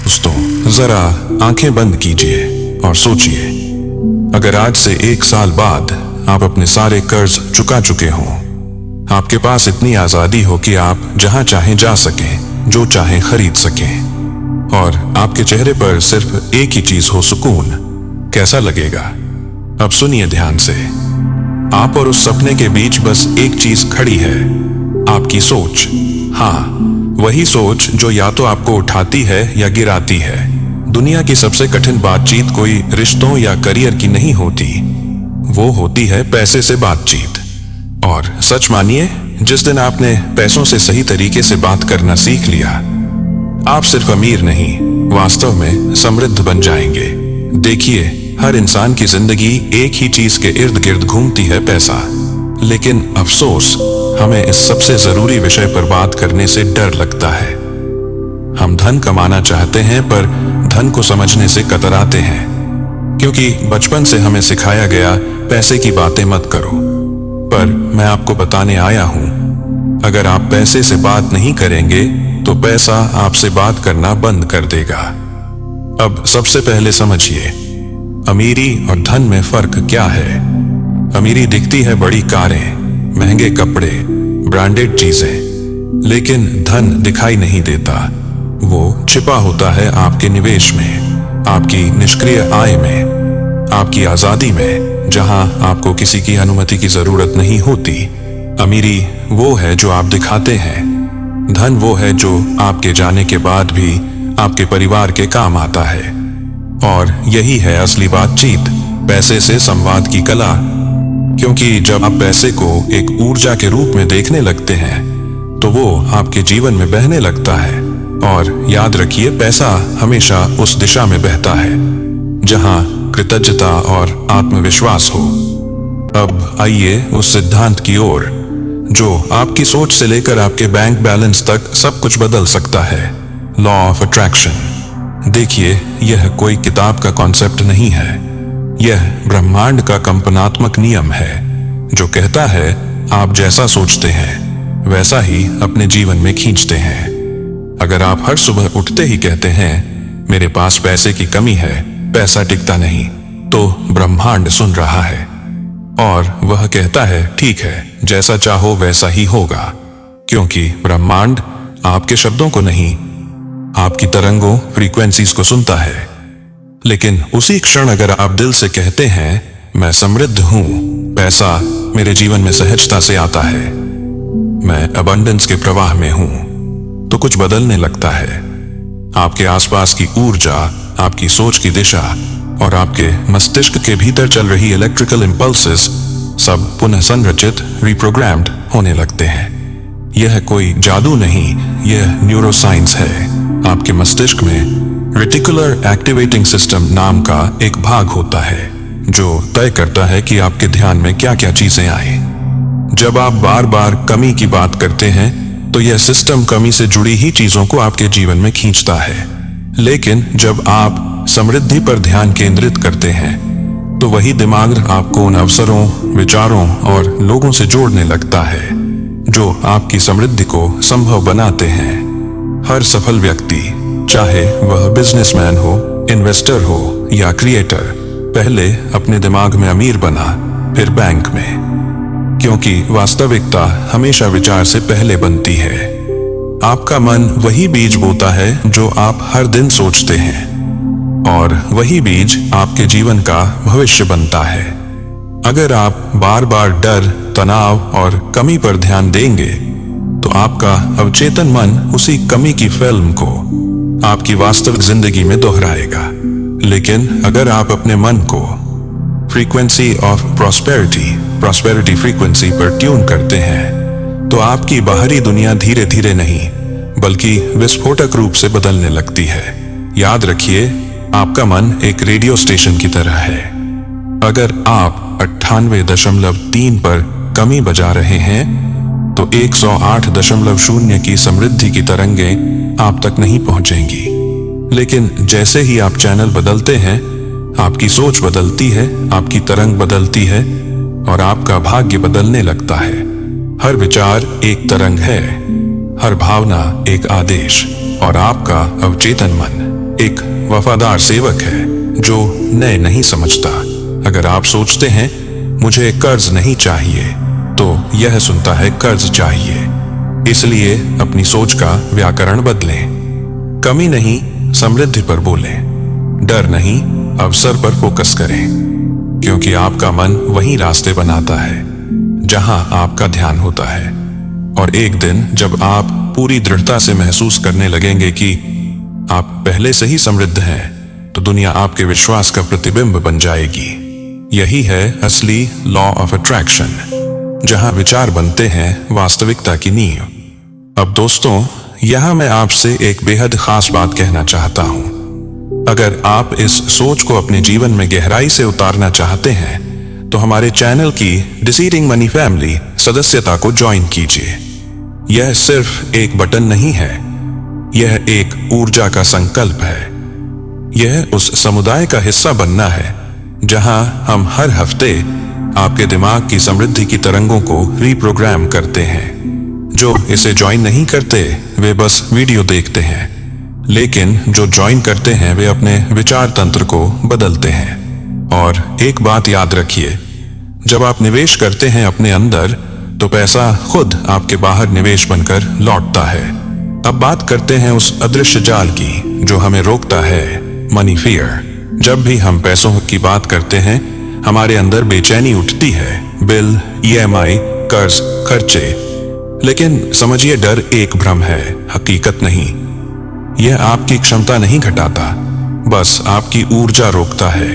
दोस्तों, जरा आंखें बंद कीजिए और सोचिए, अगर आज से 1 साल बाद आप अपने सारे कर्ज चुका चुके हों, आपके पास इतनी आजादी हो कि आप जहां चाहें जा सकें, जो चाहें खरीद सकें, और आपके चेहरे पर सिर्फ एक ही चीज हो, सुकून, कैसा लगेगा? अब सुनिए ध्यान से। आप और उस सपने के बीच बस एक चीज खड़ी है, आपकी सोच। हाँ, वही सोच जो या तो आपको उठाती है या गिराती है। दुनिया की सबसे कठिन बातचीत कोई रिश्तों या करियर की नहीं होती, वो होती है पैसे से बातचीत। और सच मानिए, जिस दिन आपने पैसों से सही तरीके से बात करना सीख लिया, आप सिर्फ अमीर नहीं, वास्तव में समृद्ध बन जाएंगे। देखिए, हर इंसान की जिंदगी एक ही चीज के इर्द गिर्द घूमती है, पैसा। लेकिन अफसोस, हमें इस सबसे जरूरी विषय पर बात करने से डर लगता है। हम धन कमाना चाहते हैं, पर धन को समझने से कतराते हैं, क्योंकि बचपन से हमें सिखाया गया, पैसे की बातें मत करो। पर मैं आपको बताने आया हूं, अगर आप पैसे से बात नहीं करेंगे तो पैसा आपसे बात करना बंद कर देगा। अब सबसे पहले समझिए, अमीरी और धन में फर्क क्या है। अमीरी दिखती है बड़ी कारें, महंगे कपड़े, ब्रांडेड चीजें, लेकिन धन दिखाई नहीं देता। वो छिपा होता है आपके निवेश में, आपकी निष्क्रिय आय में, आपकी आजादी में, जहां आपको किसी की अनुमति की जरूरत नहीं होती। अमीरी वो है जो आप दिखाते हैं, धन वो है जो आपके जाने के बाद भी आपके परिवार के काम आता है। और यही है असली बातचीत, पैसे से संवाद की कला। क्योंकि जब आप पैसे को एक ऊर्जा के रूप में देखने लगते हैं, तो वो आपके जीवन में बहने लगता है। और याद रखिए, पैसा हमेशा उस दिशा में बहता है जहां कृतज्ञता और आत्मविश्वास हो। अब आइए उस सिद्धांत की ओर जो आपकी सोच से लेकर आपके बैंक बैलेंस तक सब कुछ बदल सकता है, लॉ ऑफ अट्रैक्शन। देखिए, यह कोई किताब का कॉन्सेप्ट नहीं है, यह ब्रह्मांड का कंपनात्मक नियम है, जो कहता है आप जैसा सोचते हैं वैसा ही अपने जीवन में खींचते हैं। अगर आप हर सुबह उठते ही कहते हैं, मेरे पास पैसे की कमी है, पैसा टिकता नहीं, तो ब्रह्मांड सुन रहा है और वह कहता है, ठीक है, जैसा चाहो वैसा ही होगा। क्योंकि ब्रह्मांड आपके शब्दों को नहीं, आपकी तरंगों, फ्रीक्वेंसीज को सुनता है। लेकिन उसी क्षण अगर आप दिल से कहते हैं, मैं समृद्ध हूं, पैसा मेरे जीवन में सहजता से आता है, मैं अबंडेंस के प्रवाह में हूं, तो कुछ बदलने लगता है। आपके आसपास की ऊर्जा, आपकी सोच की दिशा और आपके मस्तिष्क के भीतर चल रही इलेक्ट्रिकल इंपल्सेस सब पुनः संरचित, रिप्रोग्राम्ड होने लगते हैं। यह कोई जादू नहीं, यह न्यूरोसाइंस है। आपके मस्तिष्क में रेटिकुलर एक्टिवेटिंग सिस्टम नाम का एक भाग होता है, जो तय करता है कि आपके ध्यान में क्या क्या चीजें आए। जब आप बार बार कमी की बात करते हैं, तो यह सिस्टम कमी से जुड़ी ही चीजों को आपके जीवन में खींचता है। लेकिन जब आप समृद्धि पर ध्यान केंद्रित करते हैं, तो वही दिमाग आपको उन अवसरों, विचारों और लोगों से जोड़ने लगता है जो आपकी समृद्धि को संभव बनाते हैं। हर सफल व्यक्ति, चाहे वह बिजनेसमैन हो, इन्वेस्टर हो या क्रिएटर, पहले अपने दिमाग में अमीर बना, फिर बैंक में। क्योंकि वास्तविकता हमेशा विचार से पहले बनती है। आपका मन वही बीज बोता है जो आप हर दिन सोचते हैं, और वही बीज आपके जीवन का भविष्य बनता है। अगर आप बार बार डर, तनाव और कमी पर ध्यान देंगे, तो आपका अवचेतन मन उसी कमी की फिल्म को आपकी वास्तविक जिंदगी में दोहराएगा। लेकिन अगर आप अपने मन को फ्रीक्वेंसी ऑफ प्रॉस्पेरिटी फ्रीक्वेंसी पर ट्यून करते हैं, तो आपकी बाहरी दुनिया धीरे धीरे नहीं, बल्कि विस्फोटक रूप से बदलने लगती है। याद रखिए, आपका मन एक रेडियो स्टेशन की तरह है। अगर आप 98.3 पर कमी बजा रहे हैं, तो 108.0 की समृद्धि की तरंगें आप तक नहीं पहुंचेंगी। लेकिन जैसे ही आप चैनल बदलते हैं, आपकी सोच बदलती है, आपकी तरंग बदलती है और आपका भाग्य बदलने लगता है। हर विचार एक तरंग है, हर भावना एक आदेश, और आपका अवचेतन मन एक वफादार सेवक है जो नए नहीं समझता। अगर आप सोचते हैं मुझे कर्ज नहीं चाहिए, तो यह सुनता है कर्ज चाहिए। इसलिए अपनी सोच का व्याकरण बदलें। कमी नहीं, समृद्धि पर बोलें। डर नहीं, अवसर पर फोकस करें, क्योंकि आपका मन वही रास्ते बनाता है जहां आपका ध्यान होता है। और एक दिन जब आप पूरी दृढ़ता से महसूस करने लगेंगे कि आप पहले से ही समृद्ध हैं, तो दुनिया आपके विश्वास का प्रतिबिंब बन जाएगी। यही है असली लॉ ऑफ अट्रैक्शन, जहां विचार बनते हैं वास्तविकता की नींव। अब दोस्तों, यहां मैं आपसे एक बेहद खास बात कहना चाहता हूं। अगर आप इस सोच को अपने जीवन में गहराई से उतारना चाहते हैं, तो हमारे चैनल की डिसीडिंग मनी फैमिली सदस्यता को ज्वाइन कीजिए। यह सिर्फ एक बटन नहीं है, यह एक ऊर्जा का संकल्प है। यह उस समुदाय का हिस्सा बनना है जहां हम हर हफ्ते आपके दिमाग की समृद्धि की तरंगों को रीप्रोग्राम करते हैं। जो इसे ज्वाइन नहीं करते वे बस वीडियो देखते हैं, लेकिन जो ज्वाइन करते हैं वे अपने विचार तंत्र को बदलते हैं। और एक बात याद रखिए, जब आप निवेश करते हैं अपने अंदर, तो पैसा खुद आपके बाहर निवेश बनकर लौटता है। अब बात करते हैं उस अदृश्य जाल की जो हमें रोकता है, मनी फियर। जब भी हम पैसों की बात करते हैं, हमारे अंदर बेचैनी उठती है। बिल, EMI, कर्ज, खर्चे। लेकिन समझिए, डर एक भ्रम है, हकीकत नहीं। यह आपकी क्षमता नहीं घटाता, बस आपकी ऊर्जा रोकता है।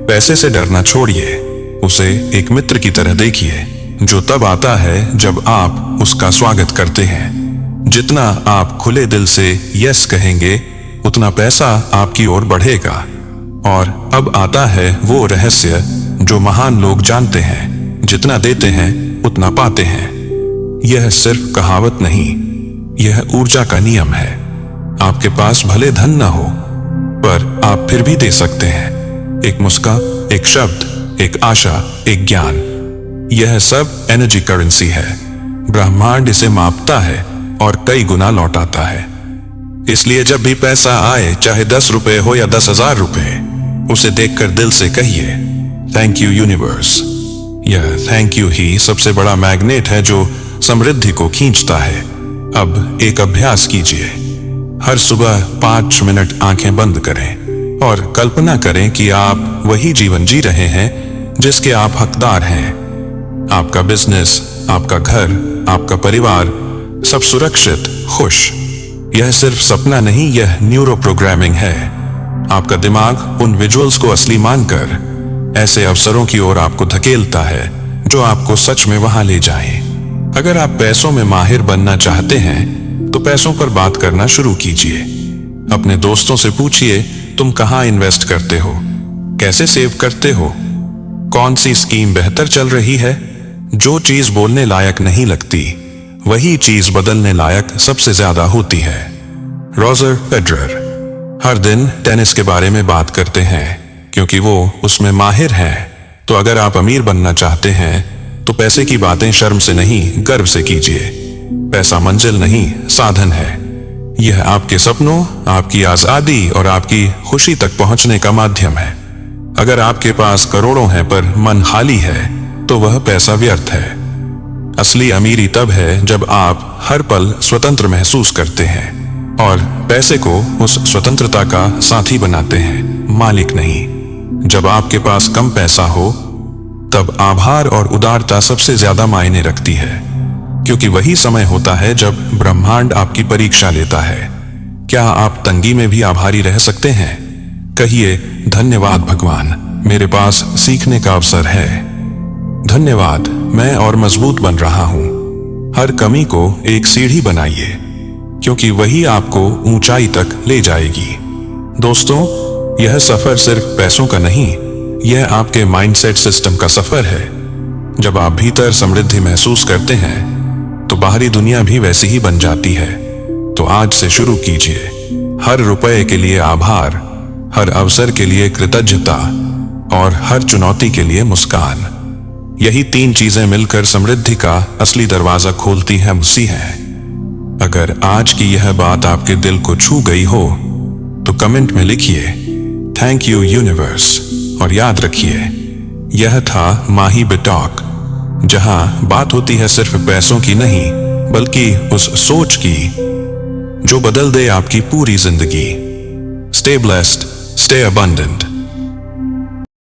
पैसे से डरना छोड़िए, उसे एक मित्र की तरह देखिए जो तब आता है जब आप उसका स्वागत करते हैं। जितना आप खुले दिल से यस कहेंगे, उतना पैसा आपकी ओर बढ़ेगा। और अब आता है वो रहस्य जो महान लोग जानते हैं, जितना देते हैं उतना पाते हैं। यह सिर्फ कहावत नहीं, यह ऊर्जा का नियम है। आपके पास भले धन न हो, पर आप फिर भी दे सकते हैं। एक मुस्कान, एक शब्द, एक आशा, एक ज्ञान, यह सब एनर्जी करेंसी है। ब्रह्मांड इसे मापता है और कई गुना लौटाता है। इसलिए जब भी पैसा आए, चाहे 10 रुपए हो या 10,000 रुपए, उसे देखकर दिल से कहिए, थैंक यू यूनिवर्स। यह थैंक यू ही सबसे बड़ा मैग्नेट है जो समृद्धि को खींचता है। अब एक अभ्यास कीजिए। हर सुबह 5 मिनट आंखें बंद करें और कल्पना करें कि आप वही जीवन जी रहे हैं जिसके आप हकदार हैं। आपका बिजनेस, आपका घर, आपका परिवार, सब सुरक्षित, खुश। यह सिर्फ सपना नहीं, यह न्यूरो प्रोग्रामिंग है। आपका दिमाग उन विजुअल्स को असली मानकर ऐसे अवसरों की ओर आपको धकेलता है जो आपको सच में वहां ले जाएं। अगर आप पैसों में माहिर बनना चाहते हैं, तो पैसों पर बात करना शुरू कीजिए। अपने दोस्तों से पूछिए, तुम कहां इन्वेस्ट करते हो, कैसे सेव करते हो, कौन सी स्कीम बेहतर चल रही है। जो चीज बोलने लायक नहीं लगती, वही चीज बदलने लायक सबसे ज्यादा होती है। रॉजर फेडरर हर दिन टेनिस के बारे में बात करते हैं क्योंकि वो उसमें माहिर हैं। तो अगर आप अमीर बनना चाहते हैं, तो पैसे की बातें शर्म से नहीं, गर्व से कीजिए। पैसा मंजिल नहीं, साधन है। यह आपके सपनों, आपकी आजादी और आपकी खुशी तक पहुंचने का माध्यम है। अगर आपके पास करोड़ों हैं पर मन खाली है, तो वह पैसा व्यर्थ है। असली अमीरी तब है जब आप हर पल स्वतंत्र महसूस करते हैं और पैसे को उस स्वतंत्रता का साथी बनाते हैं, मालिक नहीं। जब आपके पास कम पैसा हो, तब आभार और उदारता सबसे ज्यादा मायने रखती है, क्योंकि वही समय होता है जब ब्रह्मांड आपकी परीक्षा लेता है। क्या आप तंगी में भी आभारी रह सकते हैं? कहिए, धन्यवाद भगवान, मेरे पास सीखने का अवसर है। धन्यवाद, मैं और मजबूत बन रहा हूं। हर कमी को एक सीढ़ी बनाइए, क्योंकि वही आपको ऊंचाई तक ले जाएगी। दोस्तों, यह सफर सिर्फ पैसों का नहीं, यह आपके माइंडसेट सिस्टम का सफर है। जब आप भीतर समृद्धि महसूस करते हैं, तो बाहरी दुनिया भी वैसी ही बन जाती है। तो आज से शुरू कीजिए। हर रुपए के लिए आभार, हर अवसर के लिए कृतज्ञता और हर चुनौती के लिए मुस्कान। यही 3 चीजें मिलकर समृद्धि का असली दरवाजा खोलती हैं। उसी है। अगर आज की यह बात आपके दिल को छू गई हो, तो कमेंट में लिखिए थैंक यू यूनिवर्स। और याद रखिए, यह था माही टॉक, जहां बात होती है सिर्फ पैसों की नहीं, बल्कि उस सोच की जो बदल दे आपकी पूरी जिंदगी। Stay blessed, stay abundant.